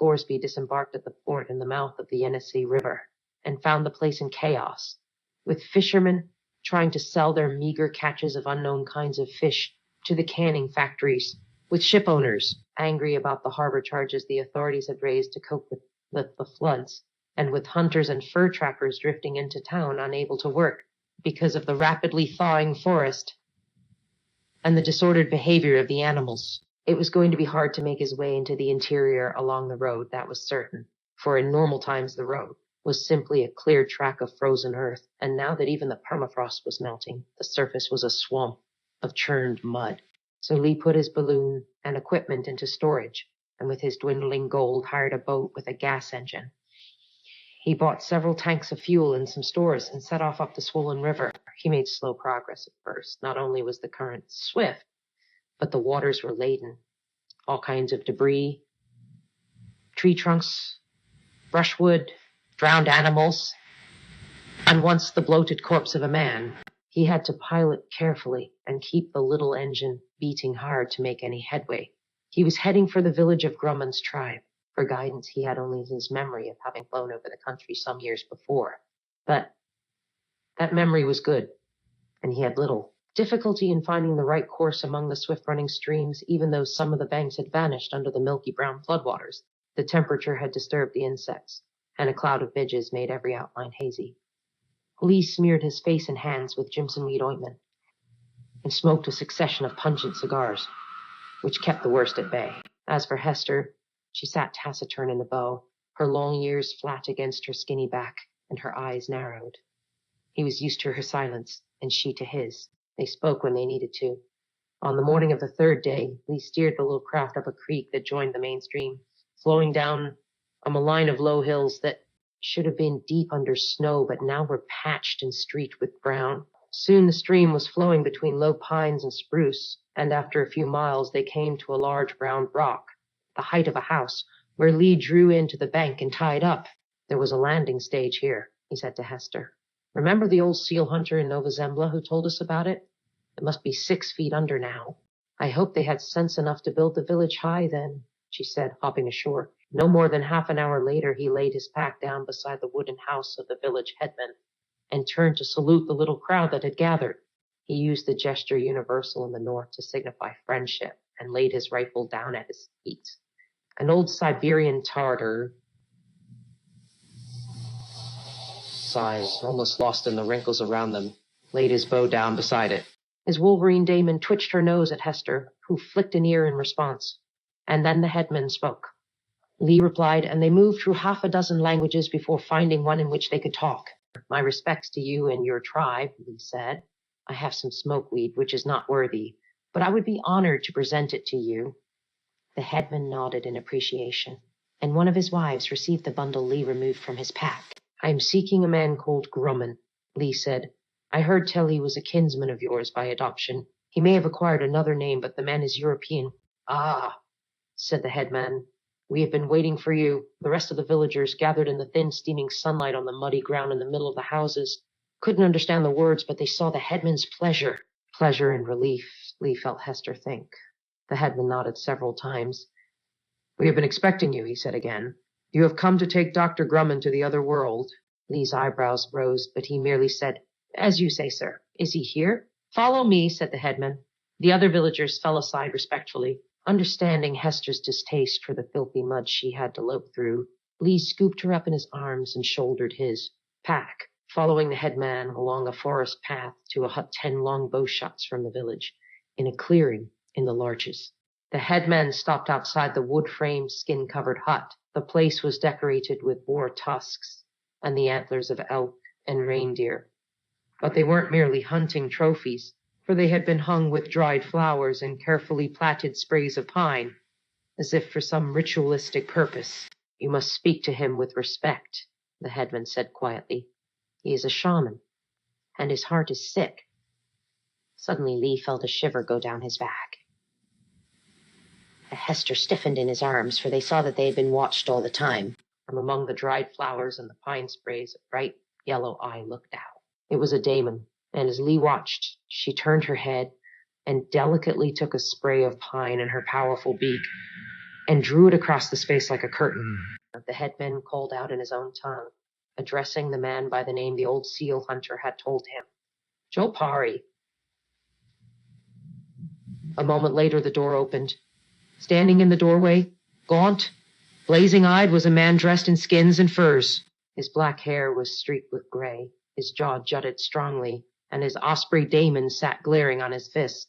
Scoresby disembarked at the port in the mouth of the Yenisei River and found the place in chaos, with fishermen trying to sell their meager catches of unknown kinds of fish to the canning factories, with ship owners angry about the harbor charges the authorities had raised to cope with the floods, and with hunters and fur trappers drifting into town unable to work because of the rapidly thawing forest and the disordered behavior of the animals. It was going to be hard to make his way into the interior along the road, that was certain, for in normal times the road was simply a cleared track of frozen earth, and now that even the permafrost was melting, the surface was a swamp of churned mud. So Lee put his balloon and equipment into storage, and with his dwindling gold hired a boat with a gas engine. He bought several tanks of fuel and some stores and set off up the swollen river. He made slow progress at first. Not only was the current swift, but the waters were laden. All kinds of debris, tree trunks, brushwood, drowned animals, and once the bloated corpse of a man. He had to pilot carefully and keep the little engine beating hard to make any headway. He was heading for the village of Grumman's tribe. For guidance, he had only his memory of having flown over the country some years before. But that memory was good, and he had little difficulty in finding the right course among the swift-running streams, even though some of the banks had vanished under the milky brown floodwaters. The temperature had disturbed the insects, and a cloud of midges made every outline hazy. Lee smeared his face and hands with Jimson weed ointment and smoked a succession of pungent cigars, which kept the worst at bay. As for Hester, she sat taciturn in the bow, her long ears flat against her skinny back, and her eyes narrowed. He was used to her silence, and she to his. They spoke when they needed to. On the morning of the third day, Lee steered the little craft up a creek that joined the main stream, flowing down a line of low hills that should have been deep under snow, but now were patched and streaked with brown. Soon the stream was flowing between low pines and spruce, and after a few miles they came to a large round rock, the height of a house, where Lee drew into the bank and tied up. There was a landing stage here, he said to Hester. Remember the old seal hunter in Nova Zembla who told us about it? It must be 6 feet under now. I hope they had sense enough to build the village high then, she said, hopping ashore. No more than half an hour later, he laid his pack down beside the wooden house of the village headman and turned to salute the little crowd that had gathered. He used the gesture universal in the north to signify friendship and laid his rifle down at his feet. An old Siberian Tartar, sighs, almost lost in the wrinkles around them, laid his bow down beside it. His Wolverine daemon twitched her nose at Hester, who flicked an ear in response. And then the headman spoke. Lee replied, and they moved through half a dozen languages before finding one in which they could talk. My respects to you and your tribe, Lee said. I have some smokeweed, which is not worthy, but I would be honored to present it to you. The headman nodded in appreciation, and one of his wives received the bundle Lee removed from his pack. I am seeking a man called Grumman, Lee said. I heard tell he was a kinsman of yours by adoption. He may have acquired another name, but the man is European. Ah, said the headman. We have been waiting for you. The rest of the villagers, gathered in the thin, steaming sunlight on the muddy ground in the middle of the houses, couldn't understand the words, but they saw the headman's pleasure. Pleasure and relief, Lee felt Hester think. The headman nodded several times. We have been expecting you, he said again. You have come to take Dr. Grumman to the other world. Lee's eyebrows rose, but he merely said, As you say, sir. Is he here? Follow me, said the headman. The other villagers fell aside respectfully. Understanding Hester's distaste for the filthy mud she had to lope through, Lee scooped her up in his arms and shouldered his pack, following the headman along a forest path to a hut 10 long bow shots from the village, in a clearing in the larches. The headman stopped outside the wood-framed, skin-covered hut. The place was decorated with boar tusks and the antlers of elk and reindeer. But they weren't merely hunting trophies, for they had been hung with dried flowers and carefully plaited sprays of pine, as if for some ritualistic purpose. You must speak to him with respect, the headman said quietly. He is a shaman, and his heart is sick. Suddenly Lee felt a shiver go down his back. Hester stiffened in his arms, for they saw that they had been watched all the time. From among the dried flowers and the pine sprays, a bright yellow eye looked out. It was a daemon, and as Lee watched, she turned her head and delicately took a spray of pine in her powerful beak. and drew it across the space like a curtain. The headman called out in his own tongue, addressing the man by the name the old seal hunter had told him. Will Parry. A moment later, the door opened. Standing in the doorway, gaunt, blazing-eyed, was a man dressed in skins and furs. His black hair was streaked with gray, his jaw jutted strongly, and his osprey daemon sat glaring on his fist.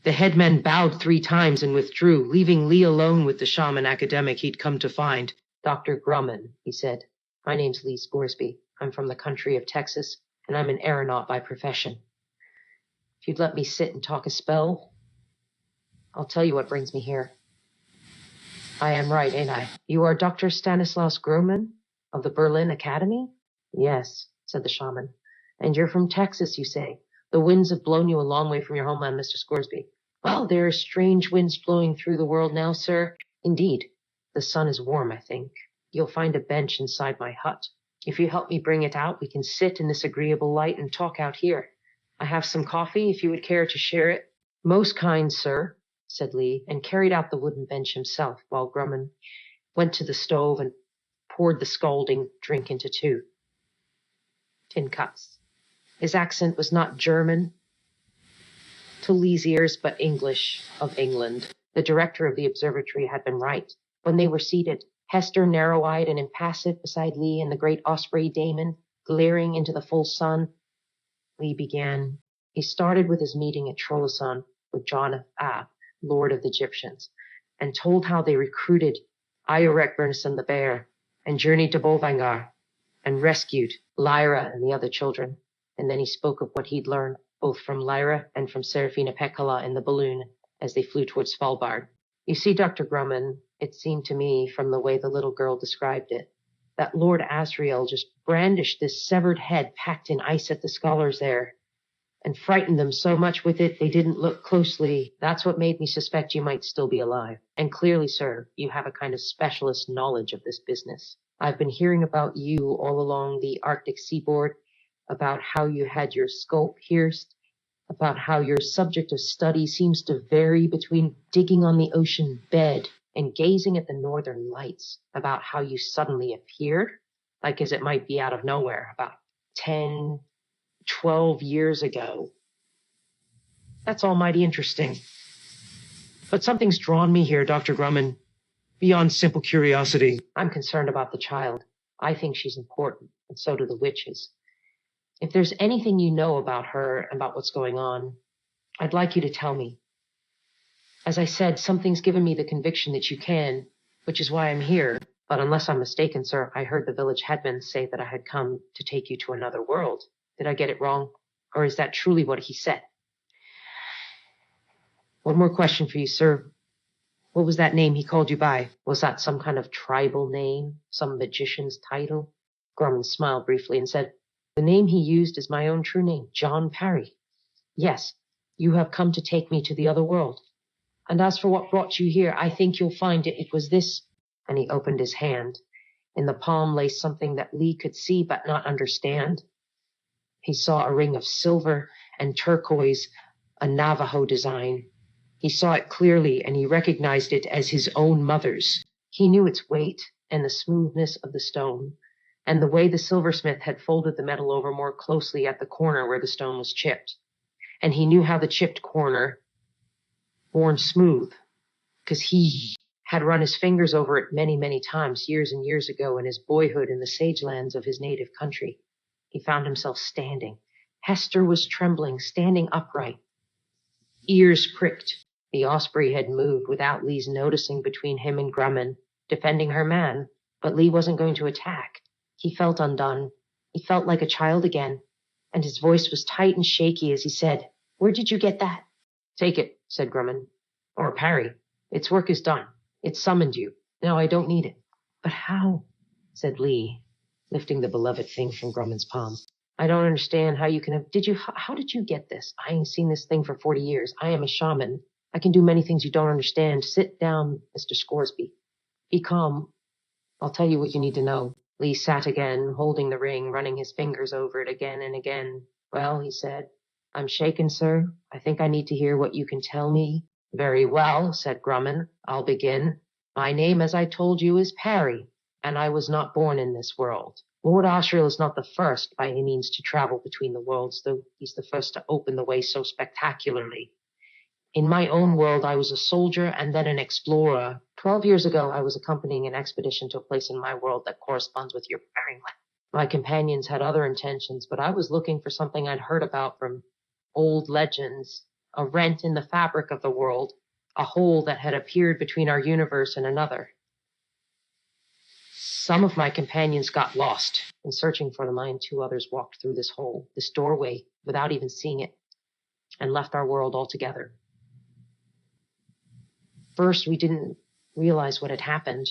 The headman bowed 3 times and withdrew, leaving Lee alone with the shaman academic he'd come to find. Dr. Grumman, he said. My name's Lee Scoresby. I'm from the country of Texas, and I'm an aeronaut by profession. If you'd let me sit and talk a spell, I'll tell you what brings me here. I am right, ain't I? You are Dr. Stanislaus Grumman of the Berlin Academy? Yes, said the shaman. And you're from Texas, you say? The winds have blown you a long way from your homeland, Mr. Scoresby. Well, there are strange winds blowing through the world now, sir. Indeed. The sun is warm, I think. You'll find a bench inside my hut. If you help me bring it out, we can sit in this agreeable light and talk out here. I have some coffee, if you would care to share it. Most kind, sir, said Lee, and carried out the wooden bench himself, while Grumman went to the stove and poured the scalding drink into 2 tin cups. His accent was not German to Lee's ears, but English of England. The director of the observatory had been right. When they were seated, Hester narrow-eyed and impassive beside Lee and the great osprey daemon, glaring into the full sun, Lee began. He started with his meeting at Trolloson with John of Ab, Lord of the Egyptians, and told how they recruited Iorek Bernison the bear, and journeyed to Bolvangar, and rescued Lyra and the other children. And then he spoke of what he'd learned, both from Lyra and from Serafina Pekkala in the balloon, as they flew towards Svalbard. You see, Dr. Grumman, it seemed to me, from the way the little girl described it, that Lord Asriel just brandished this severed head packed in ice at the scholars there, and frightened them so much with it they didn't look closely. That's what made me suspect you might still be alive. And clearly, sir, you have a kind of specialist knowledge of this business. I've been hearing about you all along the Arctic seaboard, about how you had your skull pierced, about how your subject of study seems to vary between digging on the ocean bed and gazing at the northern lights, about how you suddenly appeared, like as it might be out of nowhere, about 10, 12 years ago. That's all mighty interesting. But something's drawn me here, Dr. Grumman, beyond simple curiosity. I'm concerned about the child. I think she's important, and so do the witches. If there's anything you know about her and about what's going on, I'd like you to tell me. As I said, something's given me the conviction that you can, which is why I'm here. But unless I'm mistaken, sir, I heard the village headman say that I had come to take you to another world. Did I get it wrong? Or is that truly what he said? One more question for you, sir. What was that name he called you by? Was that some kind of tribal name? Some magician's title? Grumman smiled briefly and said, The name he used is my own true name, John Parry. Yes, you have come to take me to the other world. And as for what brought you here, I think you'll find it was this. And he opened his hand. In the palm lay something that Lee could see but not understand. He saw a ring of silver and turquoise, a Navajo design. He saw it clearly, and he recognized it as his own mother's. He knew its weight and the smoothness of the stone, and the way the silversmith had folded the metal over more closely at the corner where the stone was chipped. And he knew how the chipped corner, worn smooth, because he had run his fingers over it many, many times, years and years ago in his boyhood in the sage lands of his native country. He found himself standing. Hester was trembling, standing upright, ears pricked. The osprey had moved without Lee's noticing between him and Grumman, defending her man, but Lee wasn't going to attack. He felt undone. He felt like a child again, and his voice was tight and shaky as he said, "Where did you get that?" "Take it," said Grumman. "Or Parry. Its work is done. It summoned you. Now I don't need it." "But how?" said Lee, lifting the beloved thing from Grumman's palm. "I don't understand how you can have... How did you get this? I ain't seen this thing for 40 years. I am a shaman. I can do many things you don't understand. Sit down, Mr. Scoresby. Be calm. I'll tell you what you need to know." Lee sat again, holding the ring, running his fingers over it again and again. "Well," he said, "I'm shaken, sir. I think I need to hear what you can tell me Very well, said Grumman. I'll begin. My name, as I told you, is Parry, and I was not born in this world. Lord Asriel is not the first by any means to travel between the worlds, though he's the first to open the way so spectacularly. In my own world, I was a soldier and then an explorer. 12 years ago, I was accompanying an expedition to a place in my world that corresponds with your bearing. My companions had other intentions, but I was looking for something I'd heard about from old legends, a rent in the fabric of the world, a hole that had appeared between our universe and another. Some of my companions got lost. In searching for them, I and 2 others walked through this hole, this doorway, without even seeing it, and left our world altogether. First, we didn't realize what had happened.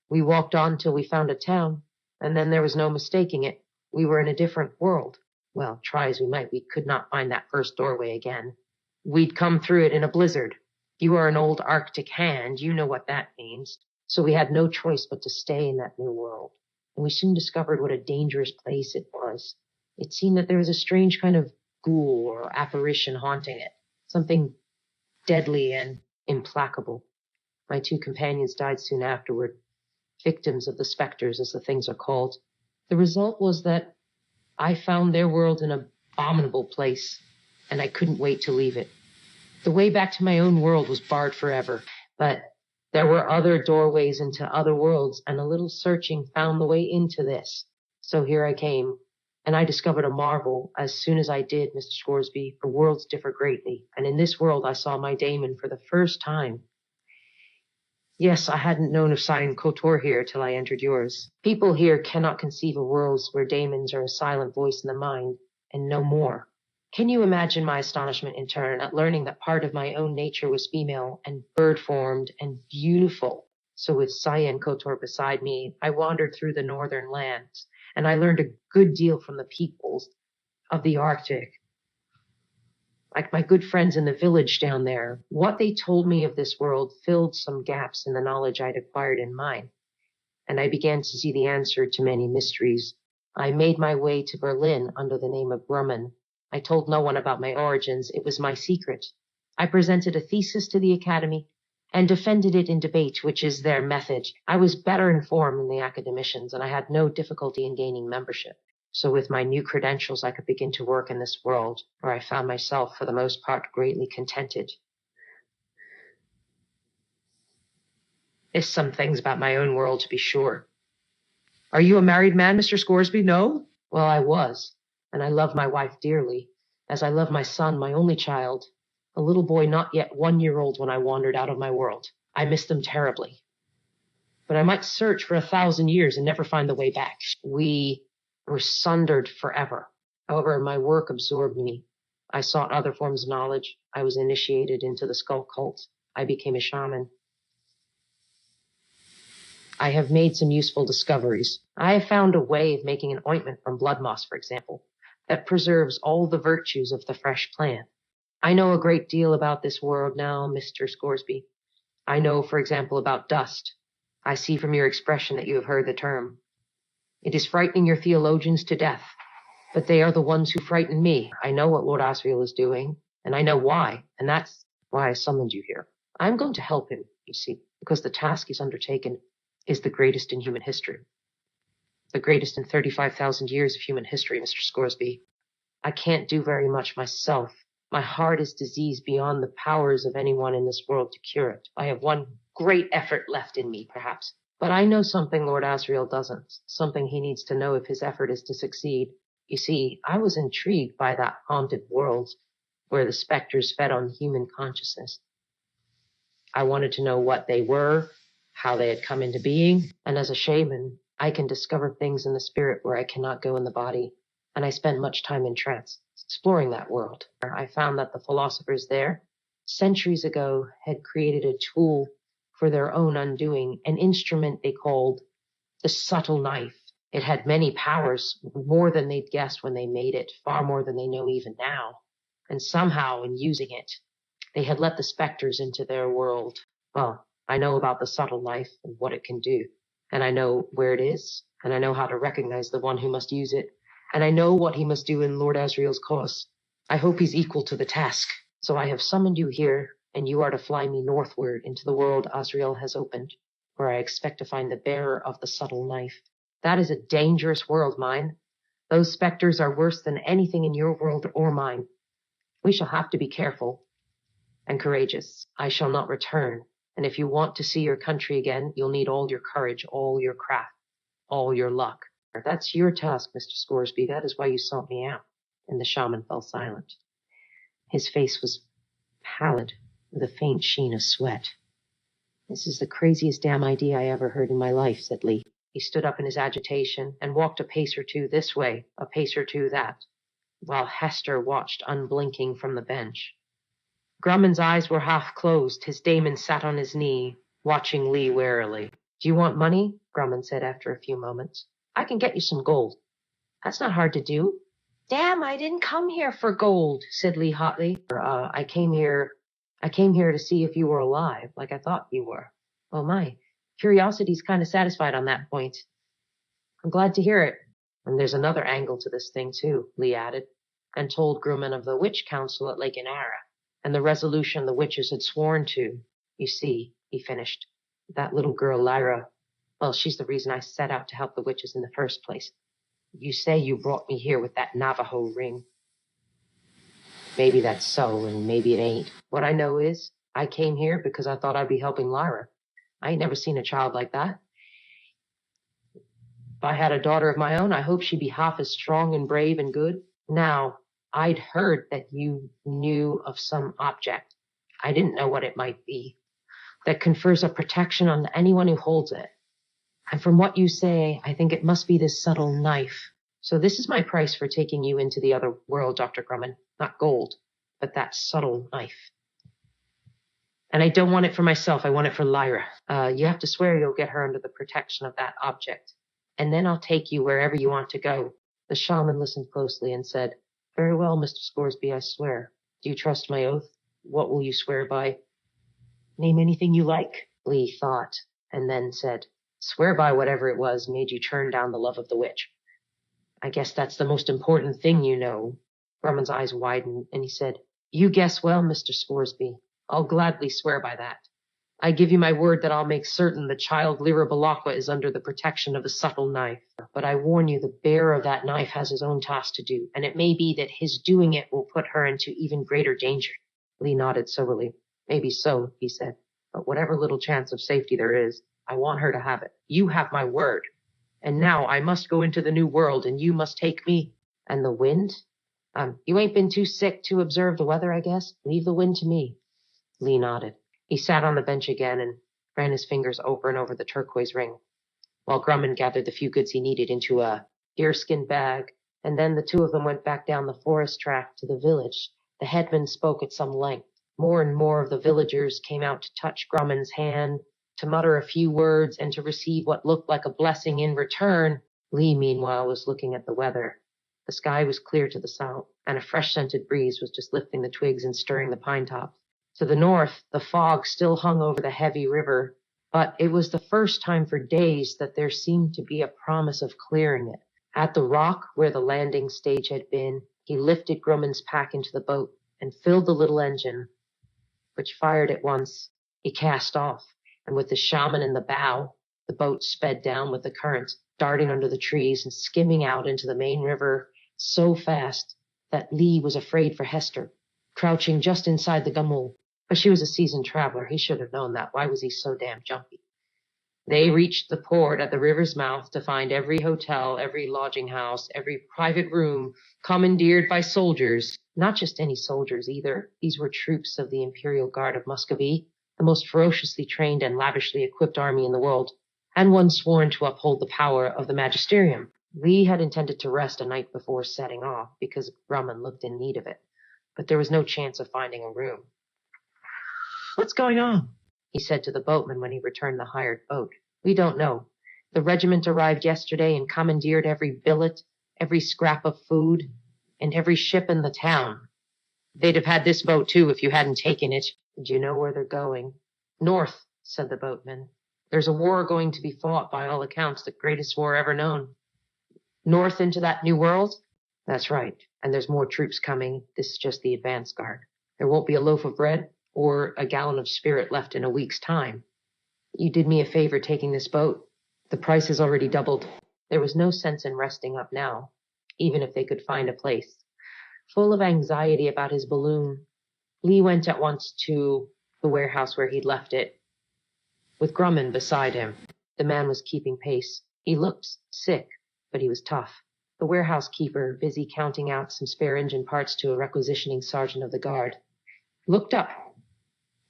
We walked on till we found a town, and then there was no mistaking it. We were in a different world. Well, try as we might, we could not find that first doorway again. We'd come through it in a blizzard. You are an old Arctic hand, you know what that means. So we had no choice but to stay in that new world. And we soon discovered what a dangerous place it was. It seemed that there was a strange kind of ghoul or apparition haunting it, something deadly and implacable. My 2 companions died soon afterward, victims of the specters, as the things are called. The result was that I found their world an abominable place, and I couldn't wait to leave it. The way back to my own world was barred forever, but there were other doorways into other worlds, and a little searching found the way into this. So here I came, and I discovered a marvel as soon as I did, Mr. Scoresby, for worlds differ greatly, and in this world I saw my daemon for the first time. Yes, I hadn't known of Sion Kotor here till I entered yours. People here cannot conceive of worlds where daemons are a silent voice in the mind, and no more. Can you imagine my astonishment in turn at learning that part of my own nature was female and bird-formed and beautiful? So with Sion Kotor beside me, I wandered through the northern lands, and I learned a good deal from the peoples of the Arctic. Like my good friends in the village down there, what they told me of this world filled some gaps in the knowledge I'd acquired in mine, and I began to see the answer to many mysteries. I made my way to Berlin under the name of Grumman. I told no one about my origins. It was my secret. I presented a thesis to the Academy and defended it in debate, which is their method. I was better informed than the academicians, and I had no difficulty in gaining membership. So with my new credentials, I could begin to work in this world, where I found myself, for the most part, greatly contented. There's some things about my own world, to be sure. Are you a married man, Mr. Scoresby? No? Well, I was, and I love my wife dearly, as I love my son, my only child, a little boy not yet 1 year old when I wandered out of my world. I missed them terribly. But I might search for 1,000 years and never find the way back. We were sundered forever. However, my work absorbed me. I sought other forms of knowledge. I was initiated into the skull cult. I became a shaman. I have made some useful discoveries. I have found a way of making an ointment from blood moss, for example, that preserves all the virtues of the fresh plant. I know a great deal about this world now, Mr. Scoresby. I know, for example, about dust. I see from your expression that you have heard the term. It is frightening your theologians to death, but they are the ones who frighten me. I know what Lord Asriel is doing, and I know why, and that's why I summoned you here. I'm going to help him, you see, because the task he's undertaken is the greatest in human history. The greatest in 35,000 years of human history, Mr. Scoresby. I can't do very much myself. My heart is diseased beyond the powers of anyone in this world to cure it. I have one great effort left in me, perhaps. But I know something Lord Asriel doesn't, something he needs to know if his effort is to succeed. You see, I was intrigued by that haunted world where the specters fed on human consciousness. I wanted to know what they were, how they had come into being, and as a shaman, I can discover things in the spirit where I cannot go in the body, and I spent much time in trance, exploring that world. I found that the philosophers there, centuries ago, had created a tool for their own undoing, an instrument they called the subtle knife. It had many powers, more than they'd guessed when they made it, far more than they know even now. And somehow, in using it, they had let the specters into their world. Well, I know about the subtle knife and what it can do, and I know where it is, and I know how to recognize the one who must use it, and I know what he must do in Lord Asriel's cause. I hope he's equal to the task. So I have summoned you here and you are to fly me northward into the world Asriel has opened, where I expect to find the bearer of the subtle knife. That is a dangerous world, mine. Those specters are worse than anything in your world or mine. We shall have to be careful and courageous. I shall not return, and if you want to see your country again, you'll need all your courage, all your craft, all your luck. That's your task, Mr. Scoresby. That is why you sought me out. And the shaman fell silent. His face was pallid, with a faint sheen of sweat. This is the craziest damn idea I ever heard in my life, said Lee. He stood up in his agitation and walked a pace or two this way, a pace or two that, while Hester watched unblinking from the bench. Grumman's eyes were half closed. His daemon sat on his knee, watching Lee warily. Do you want money? Grumman said after a few moments. I can get you some gold. That's not hard to do. Damn, I didn't come here for gold, said Lee hotly. I came here to see if you were alive, like I thought you were. Well, my curiosity's kind of satisfied on that point. I'm glad to hear it. And there's another angle to this thing, too, Lee added, and told Grumman of the witch council at Lake Inara, and the resolution the witches had sworn to. You see, he finished, that little girl, Lyra, well, she's the reason I set out to help the witches in the first place. You say you brought me here with that Navajo ring. Maybe that's so, and maybe it ain't. What I know is, I came here because I thought I'd be helping Lyra. I ain't never seen a child like that. If I had a daughter of my own, I hope she'd be half as strong and brave and good. Now, I'd heard that you knew of some object. I didn't know what it might be. That confers a protection on anyone who holds it. And from what you say, I think it must be this subtle knife. So this is my price for taking you into the other world, Dr. Grumman. Not gold, but that subtle knife. And I don't want it for myself. I want it for Lyra. You have to swear you'll get her under the protection of that object. And then I'll take you wherever you want to go. The shaman listened closely and said, Very well, Mr. Scoresby, I swear. Do you trust my oath? What will you swear by? Name anything you like, Lee thought, and then said, Swear by whatever it was made you turn down the love of the witch. I guess that's the most important thing, you know. Grumman's eyes widened, and he said, You guess well, Mr. Scoresby. I'll gladly swear by that. I give you my word that I'll make certain the child Lyra Belacqua is under the protection of the subtle knife. But I warn you, the bearer of that knife has his own task to do, and it may be that his doing it will put her into even greater danger. Lee nodded soberly. Maybe so, he said, but whatever little chance of safety there is, I want her to have it. You have my word. And now I must go into the new world, and you must take me. And the wind? You ain't been too sick to observe the weather, I guess? Leave the wind to me. Lee nodded. He sat on the bench again and ran his fingers over and over the turquoise ring, while Grumman gathered the few goods he needed into a deerskin bag, and then the two of them went back down the forest track to the village. The headman spoke at some length. More and more of the villagers came out to touch Grumman's hand, to mutter a few words, and to receive what looked like a blessing in return. Lee, meanwhile, was looking at the weather. The sky was clear to the south, and a fresh-scented breeze was just lifting the twigs and stirring the pine tops. To the north, the fog still hung over the heavy river, but it was the first time for days that there seemed to be a promise of clearing it. At the rock where the landing stage had been, he lifted Grumman's pack into the boat and filled the little engine, which fired at once. He cast off, and with the shaman in the bow, the boat sped down with the current, darting under the trees and skimming out into the main river so fast that Lee was afraid for Hester, crouching just inside the gunwale. But she was a seasoned traveler. He should have known that. Why was he so damn jumpy? They reached the port at the river's mouth to find every hotel, every lodging house, every private room commandeered by soldiers. Not just any soldiers either. These were troops of the Imperial Guard of Muscovy, the most ferociously trained and lavishly equipped army in the world, and one sworn to uphold the power of the magisterium. Lee had intended to rest a night before setting off because Grumman looked in need of it, but there was no chance of finding a room. What's going on? He said to the boatman when he returned the hired boat. We don't know. The regiment arrived yesterday and commandeered every billet, every scrap of food, and every ship in the town. They'd have had this boat, too, if you hadn't taken it. Do you know where they're going? North, said the boatman. There's a war going to be fought, by all accounts, the greatest war ever known. North into that new world? That's right. And there's more troops coming. This is just the advance guard. There won't be a loaf of bread. or a gallon of spirit left in a week's time. You did me a favor taking this boat. The price has already doubled. There was no sense in resting up now, even if they could find a place. Full of anxiety about his balloon, Lee went at once to the warehouse where he'd left it, with Grumman beside him. The man was keeping pace. He looked sick, but he was tough. The warehouse keeper, busy counting out some spare engine parts to a requisitioning sergeant of the guard, looked up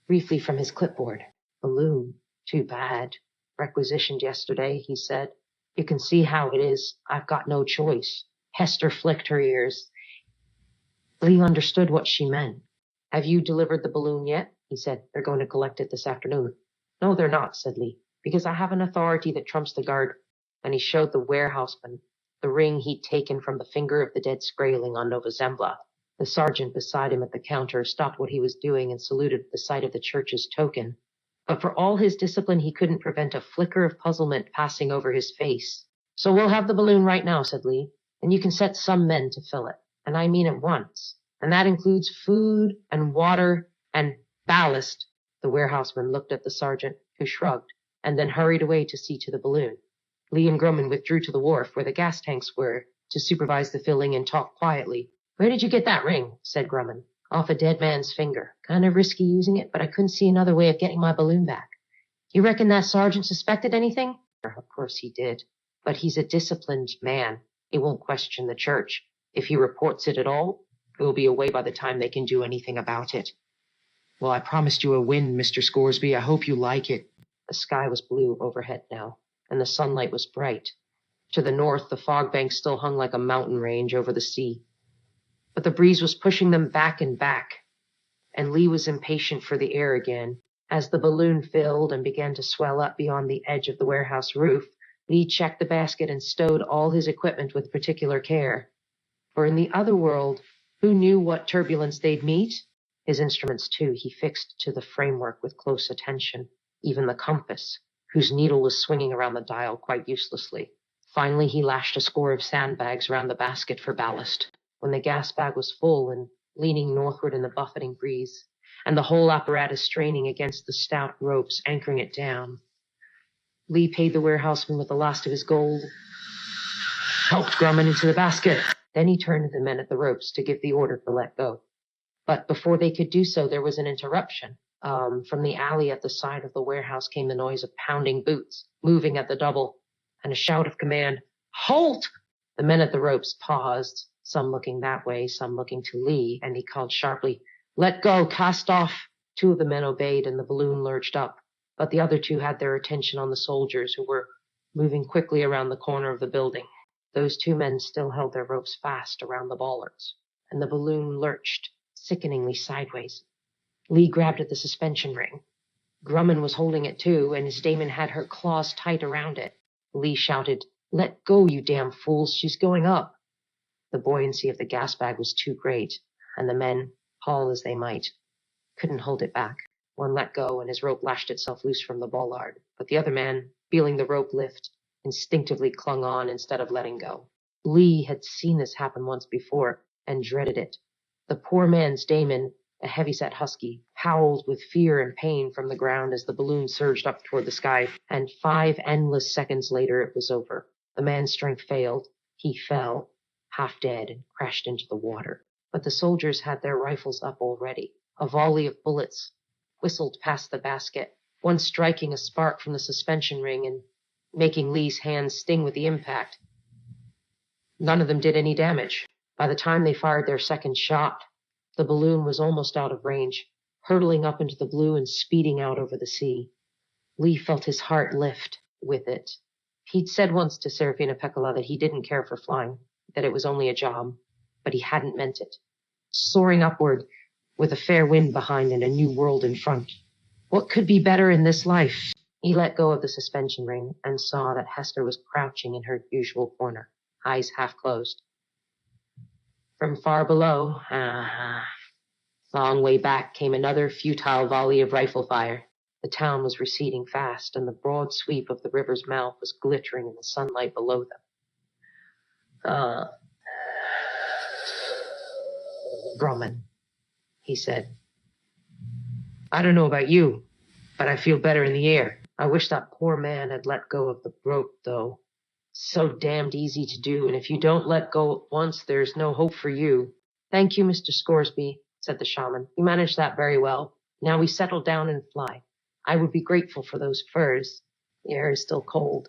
briefly from his clipboard. Balloon, too bad. Requisitioned yesterday, he said. You can see how it is. I've got no choice. Hester flicked her ears. Lee understood what she meant. Have you delivered the balloon yet? He said. They're going to collect it this afternoon. No, they're not, said Lee, because I have an authority that trumps the guard. And he showed the warehouseman the ring he'd taken from the finger of the dead Skraeling on Nova Zembla. The sergeant beside him at the counter stopped what he was doing and saluted at the sight of the church's token. But for all his discipline, he couldn't prevent a flicker of puzzlement passing over his face. So we'll have the balloon right now, said Lee, and you can set some men to fill it. And I mean at once. And that includes food and water and ballast. The warehouseman looked at the sergeant, who shrugged, and then hurried away to see to the balloon. Lee and Grumman withdrew to the wharf where the gas tanks were to supervise the filling and talk quietly. Where did you get that ring? Said Grumman. Off a dead man's finger. Kind of risky using it, but I couldn't see another way of getting my balloon back. You reckon that sergeant suspected anything? Of course he did. But he's a disciplined man. He won't question the church. If he reports it at all, we'll be away by the time they can do anything about it. Well, I promised you a win, Mr. Scoresby. I hope you like it. The sky was blue overhead now, and the sunlight was bright. To the north, the fog bank still hung like a mountain range over the sea. But the breeze was pushing them back and back, and Lee was impatient for the air again. As the balloon filled and began to swell up beyond the edge of the warehouse roof, Lee checked the basket and stowed all his equipment with particular care. For in the other world, who knew what turbulence they'd meet? His instruments, too, he fixed to the framework with close attention, even the compass, whose needle was swinging around the dial quite uselessly. Finally, he lashed a score of sandbags round the basket for ballast. When the gas bag was full and leaning northward in the buffeting breeze, and the whole apparatus straining against the stout ropes anchoring it down, Lee paid the warehouseman with the last of his gold, helped Grumman into the basket. Then he turned to the men at the ropes to give the order to let go. But before they could do so, there was an interruption. From the alley at the side of the warehouse came the noise of pounding boots, moving at the double, and a shout of command. Halt! The men at the ropes paused, some looking that way, some looking to Lee, and he called sharply, Let go, cast off. Two of the men obeyed, and the balloon lurched up, but the other two had their attention on the soldiers who were moving quickly around the corner of the building. Those two men still held their ropes fast around the bollards, and the balloon lurched sickeningly sideways. Lee grabbed at the suspension ring. Grumman was holding it too, and his daemon had her claws tight around it. Lee shouted, Let go, you damn fools, she's going up. The buoyancy of the gas bag was too great, and the men, haul as they might, couldn't hold it back. One let go, and his rope lashed itself loose from the bollard, but the other man, feeling the rope lift, instinctively clung on instead of letting go. Lee had seen this happen once before, and dreaded it. The poor man's daemon, a heavy-set husky, howled with fear and pain from the ground as the balloon surged up toward the sky, and 5 endless seconds later it was over. The man's strength failed. He fell, half dead, and crashed into the water. But the soldiers had their rifles up already. A volley of bullets whistled past the basket, one striking a spark from the suspension ring and making Lee's hands sting with the impact. None of them did any damage. By the time they fired their second shot, the balloon was almost out of range, hurtling up into the blue and speeding out over the sea. Lee felt his heart lift with it. He'd said once to Serafina Pekkala that he didn't care for flying, that it was only a job, but he hadn't meant it. Soaring upward, with a fair wind behind and a new world in front. What could be better in this life? He let go of the suspension ring and saw that Hester was crouching in her usual corner, eyes half closed. From far below, long way back, came another futile volley of rifle fire. The town was receding fast, and the broad sweep of the river's mouth was glittering in the sunlight below them. Grumman, he said. I don't know about you, but I feel better in the air. I wish that poor man had let go of the rope, though. So damned easy to do, and if you don't let go at once, there's no hope for you. Thank you, Mr. Scoresby, said the shaman. You managed that very well. Now we settle down and fly. I would be grateful for those furs. The air is still cold.